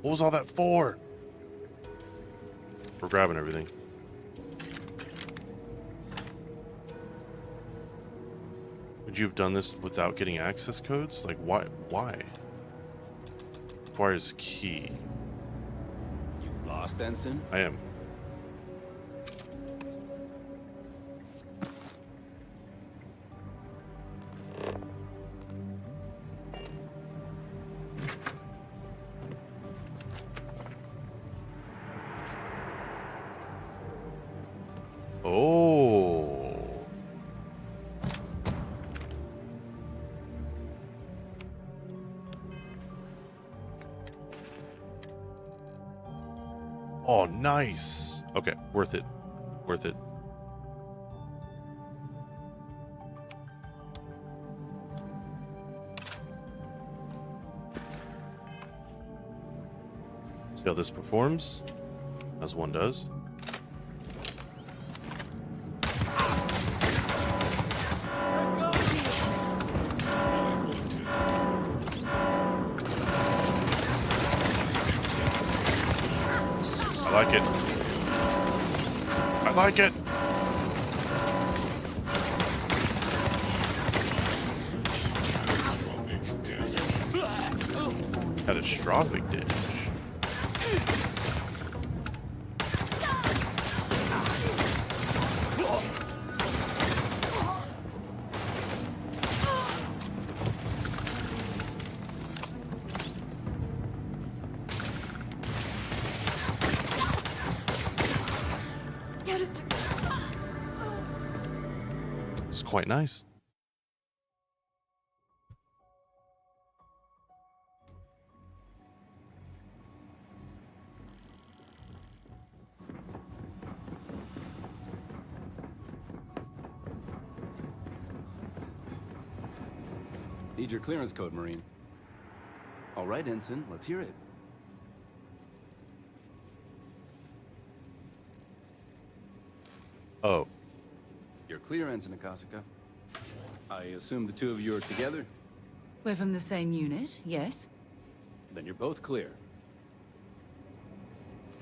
What was all that for? We're grabbing everything. Would you have done this without getting access codes? Like, why? Why? Requires key. You lost, Ensign? I am. Oh. Oh, nice. Okay, worth it. Worth it. See how this performs, as one does. I like it. I like it. Catastrophic damage. It's quite nice. Need your clearance code, Marine. All right, Ensign, let's hear it. Oh. You're clear, Ensign Akasaka. I assume the two of you are together? We're from the same unit, yes? Then you're both clear.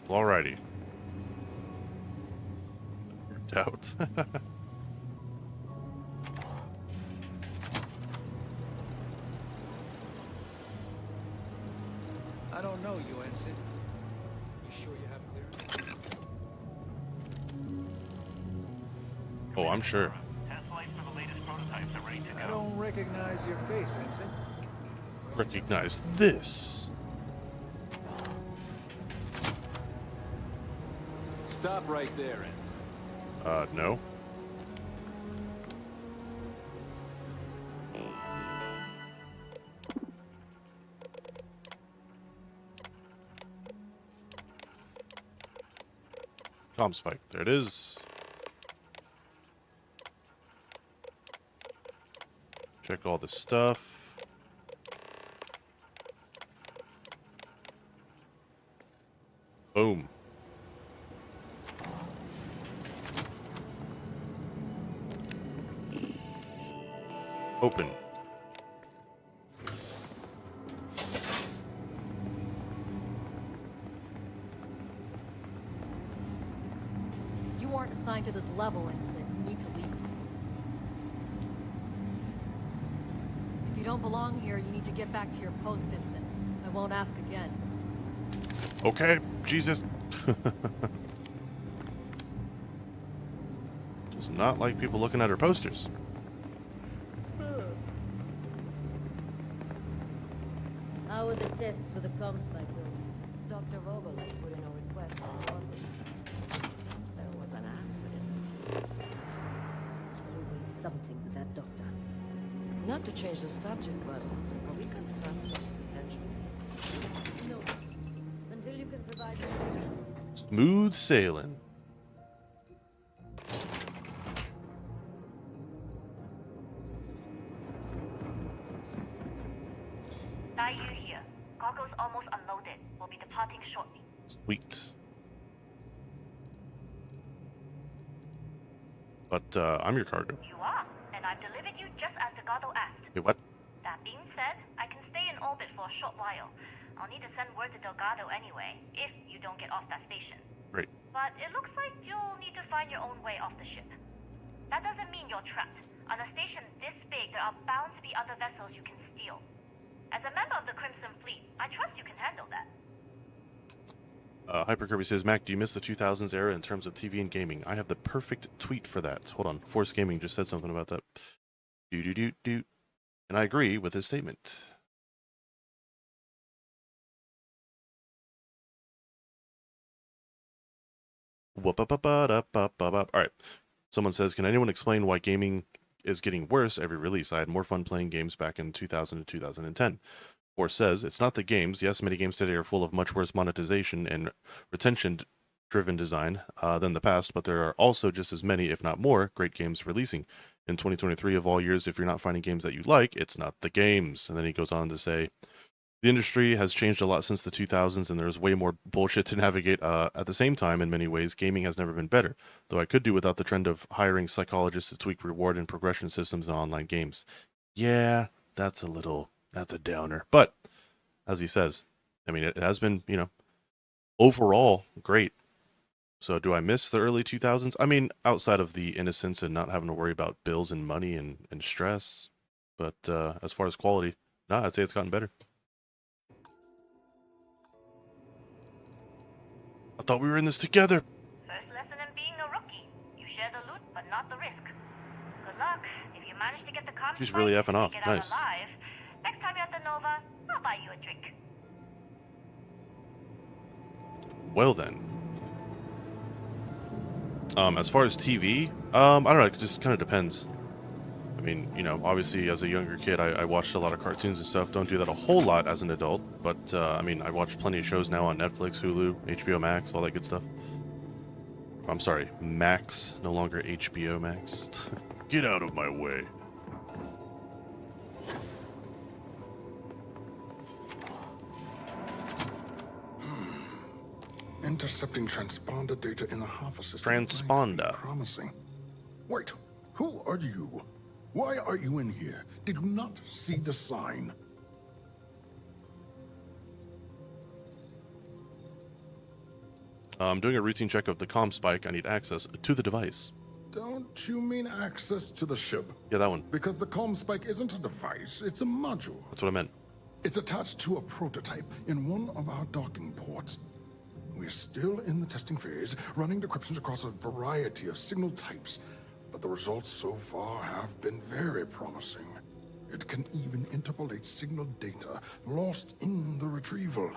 Alrighty. Worked out. I don't know you, Ensign. You sure you have clearance? Oh, I'm sure. Test flights for the latest prototypes are ready to I go. don't recognize your face, Ensign. Recognize this. Stop right there, Ensign. No. Comm spike. There it is. Check all the stuff. Boom. Open. You aren't assigned to this level, Ensign. You need to leave. If you don't belong here, you need to get back to your post, Ensign. I won't ask again. Okay, Jesus. Does not like people looking at her posters. How are the tests for the comms spike going? Dr. Vogel has put in a request for orbit. Seems there was an accident. There's always something with that doctor. Not to change the subject, but are we concerned with potential leaks? No. Until you can provide answers. Smooth sailing. Daiyu here. Goggles almost unloaded. We'll be departing shortly. Sweet. But I'm your cargo. You are, and I've delivered you just as the Goddo asked. Wait, what? That being said, I can stay in orbit for a short while. I'll need to send word to Delgado anyway, if you don't get off that station. Great. But it looks like you'll need to find your own way off the ship. That doesn't mean you're trapped. On a station this big, there are bound to be other vessels you can steal. As a member of the Crimson Fleet, I trust you can handle that. Hyper Kirby says, Mac, do you miss the 2000s era in terms of TV and gaming? I have the perfect tweet for that. Hold on. Force Gaming just said something about that. Do. And I agree with his statement. All right. Someone says, can anyone explain why gaming is getting worse every release? I had more fun playing games back in 2000 to 2010. Or says, it's not the games. Yes, many games today are full of much worse monetization and retention-driven design than the past, but there are also just as many, if not more, great games releasing. In 2023 of all years, if you're not finding games that you like, it's not the games. And then he goes on to say, the industry has changed a lot since the 2000s, and there's way more bullshit to navigate. At the same time, in many ways, gaming has never been better, though I could do without the trend of hiring psychologists to tweak reward and progression systems in online games. Yeah, that's a downer. But, as he says, I mean, it has been, overall great. So do I miss the early 2000s? I mean, outside of the innocence and not having to worry about bills and money and stress. But as far as quality, no, I'd say it's gotten better. I thought we were in this together. First lesson in being a rookie. You share the loot, but not the risk. Good luck. If you manage to get the comms She's really effing off. get Nice. out alive, next time you're at the Nova, I'll buy you a drink. Well then. As far as TV, I don't know, it just kind of depends. I mean, obviously as a younger kid, I watched a lot of cartoons and stuff. Don't do that a whole lot as an adult, but I mean, I watch plenty of shows now on Netflix, Hulu, HBO Max, all that good stuff. I'm sorry, Max, no longer HBO Max. Get out of my way. Intercepting transponder data in the Alpha system. Transponder. Promising. Wait, who are you? Why are you in here? Did you not see the sign? I'm doing a routine check of the comm spike. I need access to the device. Don't you mean access to the ship? Yeah, that one. Because the comm spike isn't a device, it's a module. That's what I meant. It's attached to a prototype in one of our docking ports. We're still in the testing phase, running decryptions across a variety of signal types, but the results so far have been very promising. It can even interpolate signal data lost in the retrieval.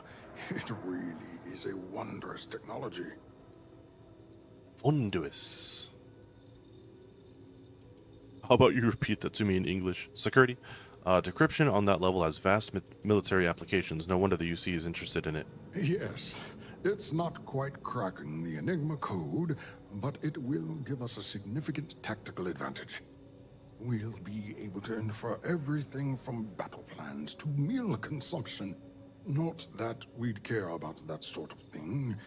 It really is a wondrous technology. Wondrous. How about you repeat that to me in English? Security? Decryption on that level has vast military applications. No wonder the UC is interested in it. Yes, it's not quite cracking the Enigma code, but it will give us a significant tactical advantage. We'll be able to infer everything from battle plans to meal consumption. Not that we'd care about that sort of thing,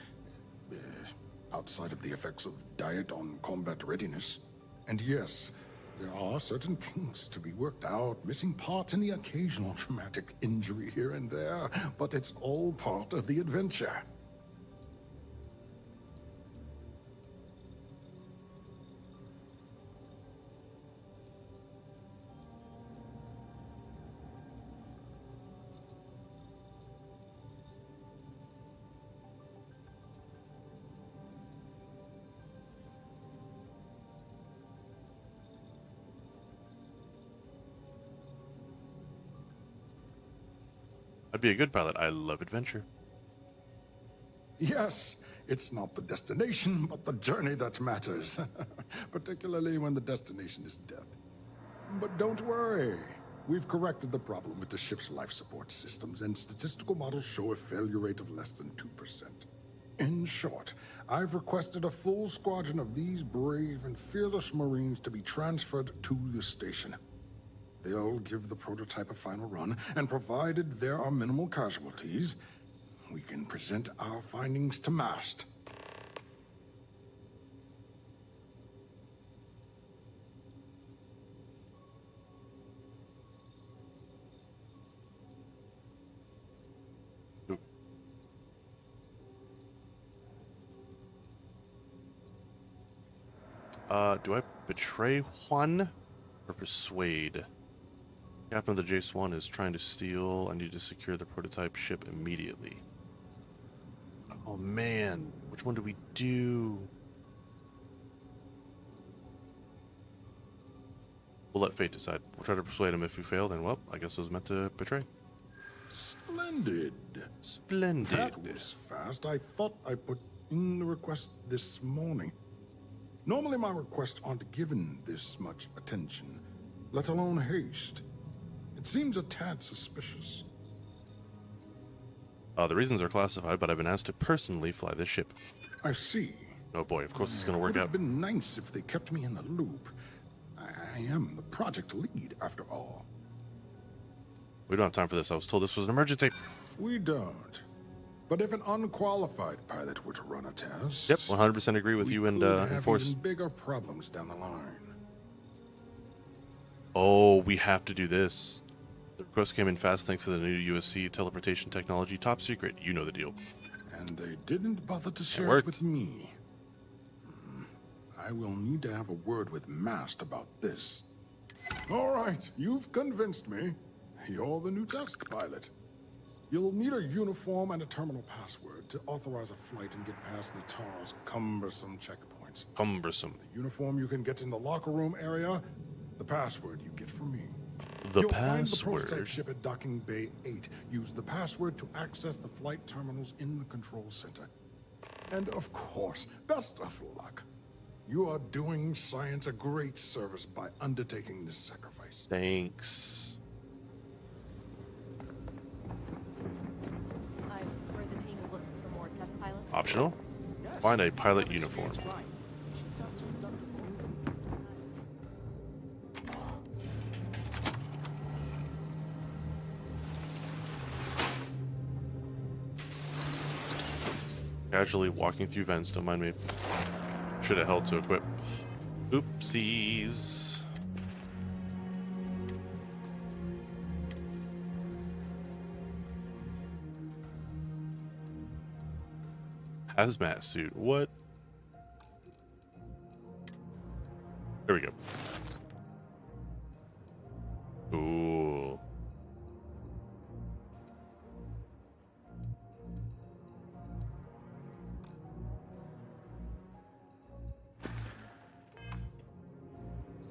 outside of the effects of diet on combat readiness. And yes, there are certain kinks to be worked out, missing parts and the occasional traumatic injury here and there, but it's all part of the adventure. I'd be a good pilot. I love adventure. Yes, it's not the destination, but the journey that matters. Particularly when the destination is death. But don't worry. We've corrected the problem with the ship's life support systems, and statistical models show a failure rate of less than 2%. In short, I've requested a full squadron of these brave and fearless Marines to be transferred to the station. They'll give the prototype a final run, and provided there are minimal casualties, we can present our findings to Mast. Do I betray Juan or persuade? Captain of the J-Swan is trying to steal. I need to secure the prototype ship immediately. Oh man, which one do we do? We'll let fate decide. We'll try to persuade him. If we fail, then well, I guess it was meant to betray. Splendid. Splendid. That was fast. I thought I put in the request this morning. Normally my requests aren't given this much attention, let alone haste. It seems a tad suspicious. The reasons are classified, but I've been asked to personally fly this ship. I see. Oh boy, of course it's going to work Would out. have been nice if they kept me in the loop. I am the project lead, after all. We don't have time for this. I was told this was an emergency. We don't. But if an unqualified pilot were to run a test... Yep, 100% agree with you and have Force. even bigger problems down the line. Oh, we have to do this. The request came in fast thanks to the new USC teleportation technology. Top secret. You know the deal. And they didn't bother to share it worked. with me. I will need to have a word with Mast about this. All right, you've convinced me. You're the new task pilot. You'll need a uniform and a terminal password to authorize a flight and get past Natar's cumbersome checkpoints. Cumbersome. The uniform you can get in the locker room area, the password you get from me. The You'll find the password. prototype ship at Docking Bay 8. Use the password to access the flight terminals in the control center. And of course, best of luck. You are doing science a great service by undertaking this sacrifice. Thanks. I've heard the team is looking for more test pilots. Optional. Find a pilot uniform. Casually walking through vents, don't mind me. Should have held to equip. Oopsies. Hazmat suit, what? There we go. Ooh.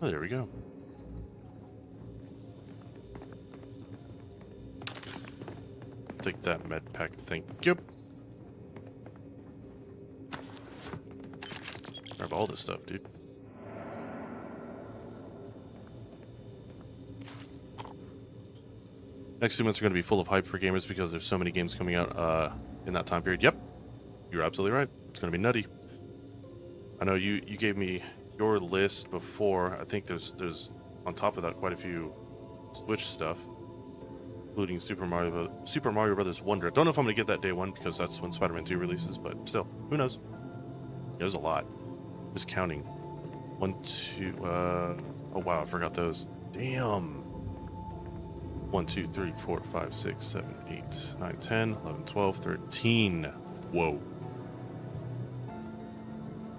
Oh, there we go. Take that med pack, thank you. Grab all this stuff, dude. Next 2 months are going to be full of hype for gamers because there's so many games coming out in that time period. Yep, you're absolutely right. It's going to be nutty. I know you gave me your list before. I think there's on top of that quite a few Switch stuff, including Super Mario Brothers Wonder. I don't know if I'm going to get that day one because that's when Spider-Man 2 releases, but still, who knows? There's a lot. Just counting. 1, 2, oh wow, I forgot those. Damn. 1, 2, 3, 4, 5, 6, 7, 8, 9, 10, 11, 12, 13. Whoa.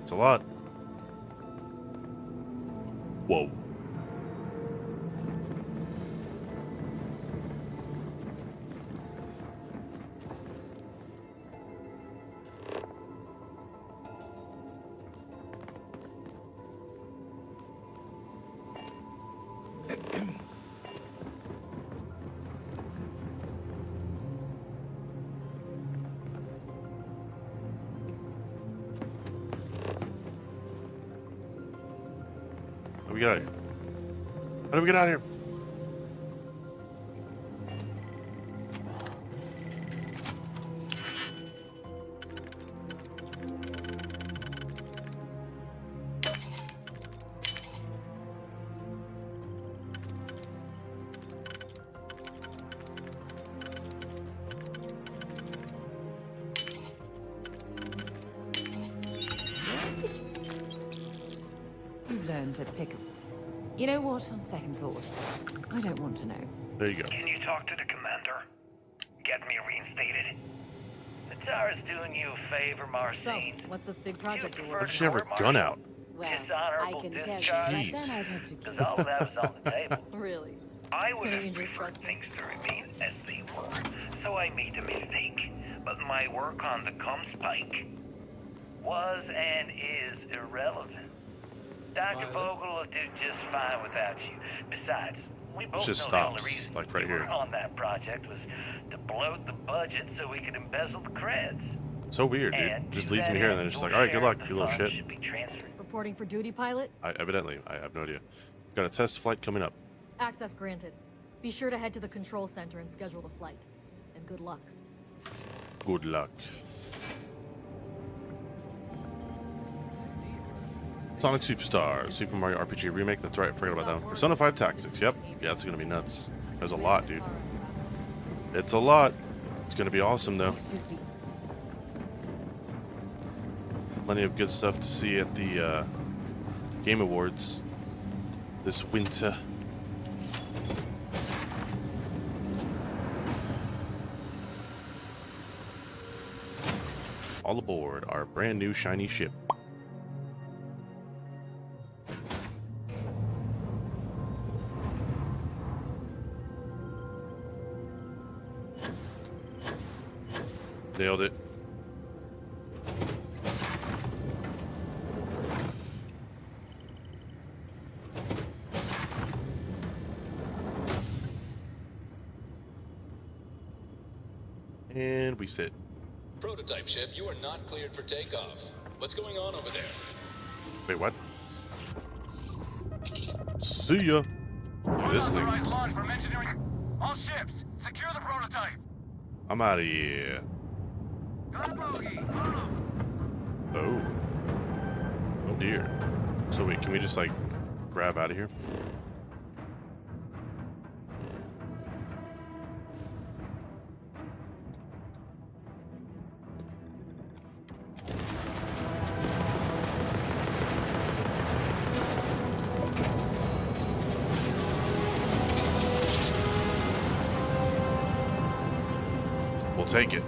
It's a lot. Whoa. How do we get out of here? How do we get out of here? You learn to pick. You know what? On second thought, I don't want to know. There you go. Can you talk to the commander? Get me reinstated? Natara's doing you a favor, So, Marcine. what's this big project you're prefer working Did she have her Marshal? gun out? on? Well, I dishonorable can tell you, discharge? but then I'd have to Because kill all of that was on the table. Really? I would Couldn't have you just preferred trust me? things to remain as they were, so I made a mistake. But my work on the Comspike was and is irrelevant. Dr. Vogel will do just fine without you. Besides, we both just know the only stops, reason like, right we were here. on that project was to bloat the budget so we could embezzle the creds. So weird, dude. And Just to leaves me that here and then end, it's just your like, all right, good share luck, of the you little funds shit. should be transferred. Reporting for duty, pilot? I have no idea. Got a test flight coming up. Access granted. Be sure to head to the control center and schedule the flight. And good luck. Good luck. Sonic Superstar, Super Mario RPG remake. That's right, forgot about that one. Persona 5 Tactics. Yep. Yeah, it's gonna be nuts. There's a lot, dude. It's a lot. It's gonna be awesome though. Excuse me. Plenty of good stuff to see at the Game Awards this winter. All aboard our brand new shiny ship. Nailed it. And we sit. Prototype ship, you are not cleared for takeoff. What's going on over there? Wait, what? See ya. Look at this thing. Launch from engineering. All ships, secure the prototype. I'm out of here. Oh. Oh dear. So wait, can we just like grab out of here? We'll take it.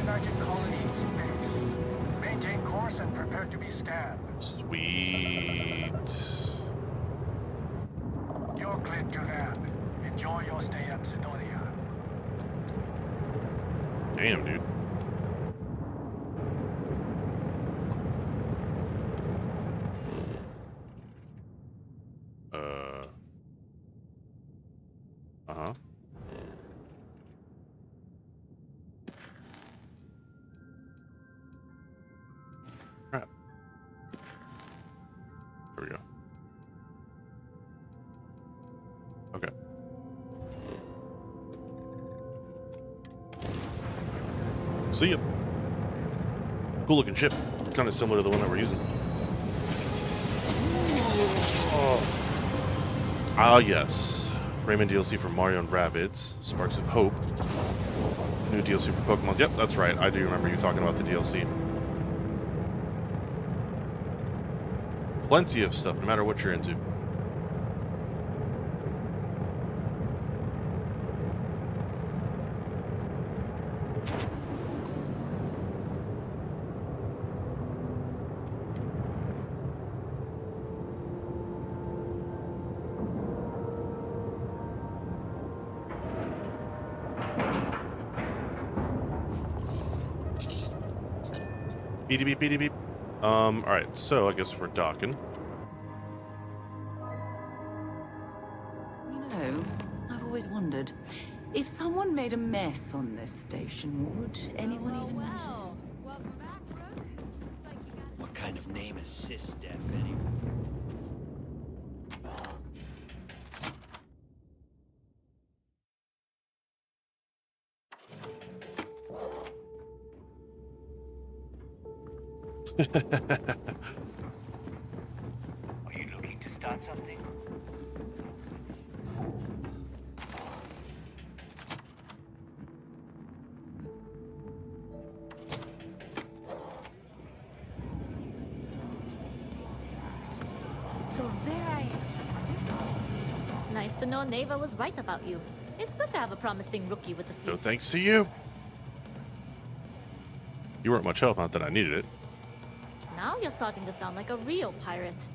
United Colonies space. Maintain course and prepare to be scanned. Sweet. You're cleared to land. Enjoy your stay at Sidonia. Damn, dude. Uh-huh. Crap. There we go. Okay. See ya. Cool looking ship. Kind of similar to the one that we're using. Oh. Ah, yes. Rayman DLC for Mario and Rabbids. Sparks of Hope. New DLC for Pokemon. Yep, that's right. I do remember you talking about the DLC. Plenty of stuff, no matter what you're into. Beep, beep, beep, beep. Alright, so I guess we're docking. You know, I've always wondered, if someone made a mess on this station, would anyone even notice? Welcome back, Brooke. Looks like you got What kind of name is Sysdef anyway? Are you looking to start something? So there I am. Nice to know Neva was right about you. It's good to have a promising rookie with the No future. thanks to you. You weren't much help, not that I needed it. Now you're starting to sound like a real pirate.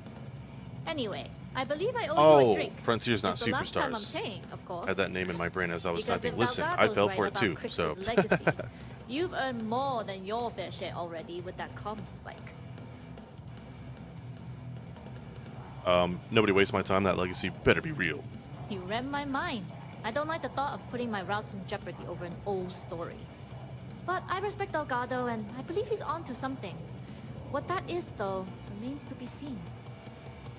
Anyway, I believe I owe you a drink. Frontier's not It's the last time I'm Superstars. paying, of course. I had that name in my brain as I was Because typing. if Listen, I Delgado's fell right for it about too, Crix's so. legacy, you've earned more than your fair share already with that comm spike. Nobody waste my time. That legacy better be real. You read my mind. I don't like the thought of putting my routes in jeopardy over an old story. But I respect Delgado, and I believe he's onto something. What that is, though, remains to be seen.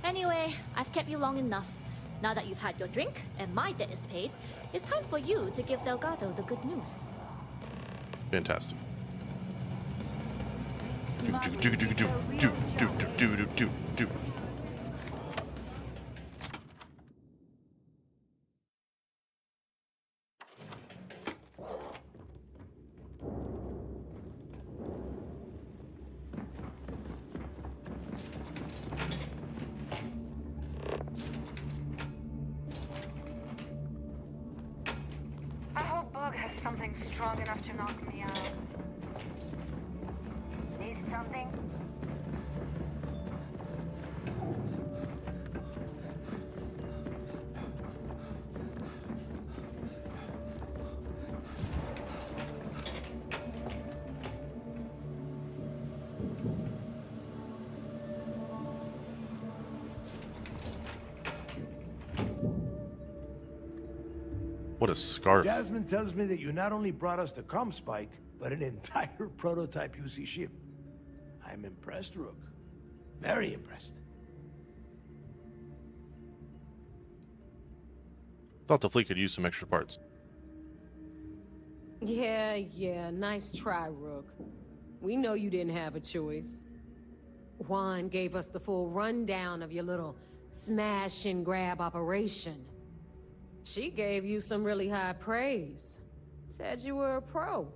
Anyway, I've kept you long enough. Now that you've had your drink, and my debt is paid, it's time for you to give Delgado the good news. Fantastic. I hope Bug has something strong enough to knock me out. Need something? What a scarf. Jasmine tells me that you not only brought us the comm spike, but an entire prototype UC ship. I'm impressed, Rook. Very impressed. Thought the fleet could use some extra parts. Yeah, nice try, Rook. We know you didn't have a choice. Juan gave us the full rundown of your little smash and grab operation. She gave you some really high praise. Said you were a pro.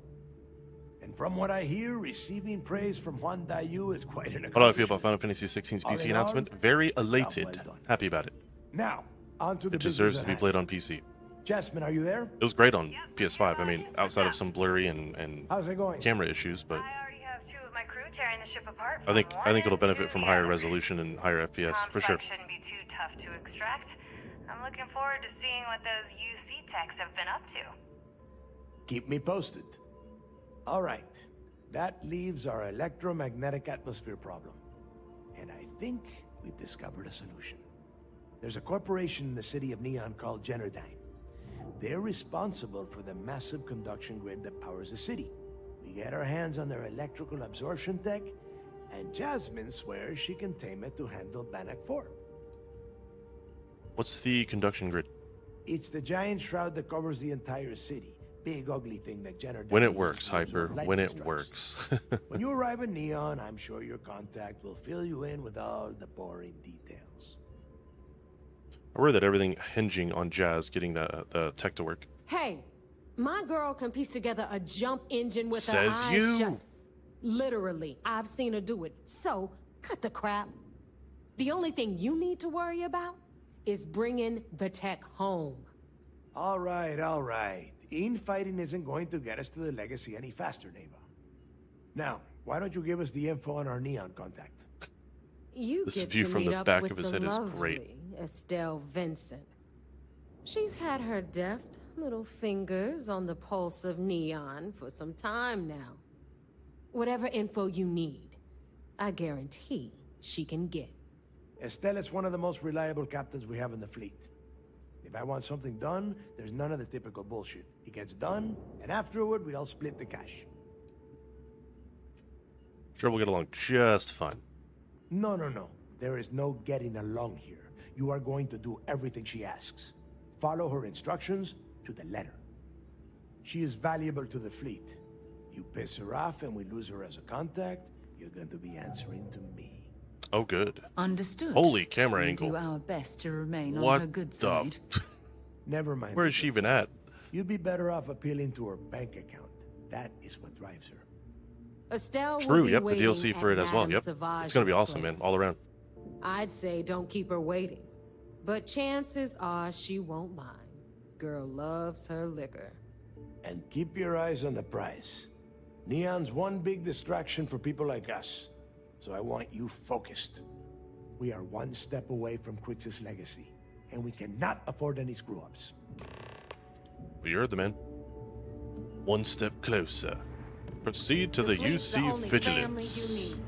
And from what I hear, receiving praise from Juan Dayu is quite an accomplishment. How do I feel about Final Fantasy XVI's All PC in all, announcement? Very well elated. done. Happy about it. Now, on to the It deserves business to be at hand. played on PC. Jasmine, are you there? It was great on PS5. I mean, outside of some blurry and How's it going? camera issues, but I already have two of my crew tearing the ship apart. I think from one it'll end benefit to from the higher other. resolution and higher FPS Comm for sure. spike shouldn't be too tough to extract. I'm looking forward to seeing what those UC techs have been up to. Keep me posted. All right. That leaves our electromagnetic atmosphere problem. And I think we've discovered a solution. There's a corporation in the city of Neon called Generdyne. They're responsible for the massive conduction grid that powers the city. We get our hands on their electrical absorption tech, and Jasmine swears she can tame it to handle Bannock 4. What's the conduction grid? It's the giant shroud that covers the entire city. Big ugly thing that Generdyne When it uses works, to Hyper. absorb When lightning it strikes. works. When you arrive in Neon, I'm sure your contact will fill you in with all the boring details. I worry that everything hinging on Jazz getting the tech to work. Hey, my girl can piece together a jump engine with her Says eyes you. shut. Literally, I've seen her do it. So, cut the crap. The only thing you need to worry about is bringing the tech home. All right, all right. Infighting isn't going to get us to the legacy any faster, Neva. Now, why don't you give us the info on our Neon contact? You This get view to from meet the up back with of his the head is lovely great. Estelle Vincent. She's had her deft little fingers on the pulse of Neon for some time now. Whatever info you need, I guarantee she can get. Estelle is one of the most reliable captains we have in the fleet. If I want something done, there's none of the typical bullshit. It gets done, and afterward, we all split the cash. Sure, we'll get along just fine. No. There is no getting along here. You are going to do everything she asks. Follow her instructions to the letter. She is valuable to the fleet. You piss her off and we lose her as a contact, you're going to be answering to me. Oh, good. Understood. Holy camera We'll angle. do our best to remain What on her good the- side. Never mind. Where is she even at? You'd be better off appealing to her bank account. That is what drives her. Estelle will True, be yep, the waiting DLC for at it as well. Madame Yep. It's going to be Savage's awesome, man, place. all around. I'd say don't keep her waiting. But chances are she won't mind. Girl loves her liquor. And keep your eyes on the prize. Neon's one big distraction for people like us. So I want you focused. We are one step away from Quix's legacy, and we cannot afford any screw-ups. We heard the man. One step closer. Proceed to the fleet's the UC only Vigilance. family you need.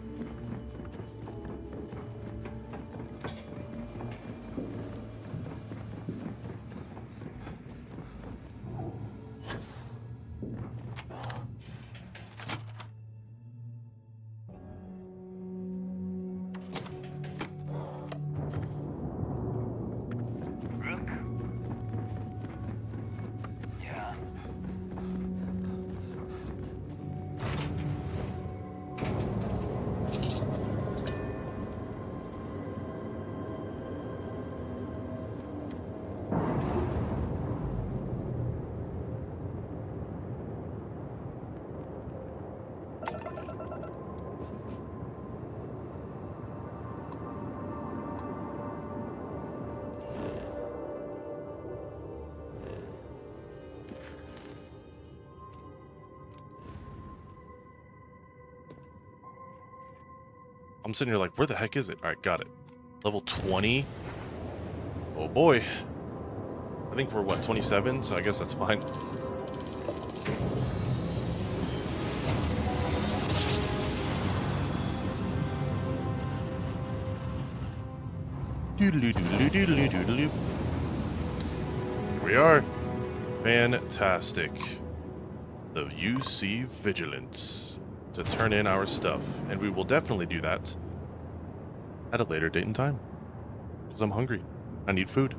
Yeah. I'm sitting here like, where the heck is it? Alright, got it. Level 20. Oh boy. I think we're what, 27? So I guess that's fine. Doodaloo. Here we are. Fantastic. The UC Vigilance to turn in our stuff, and we will definitely do that at a later date and time because I'm hungry. I need food.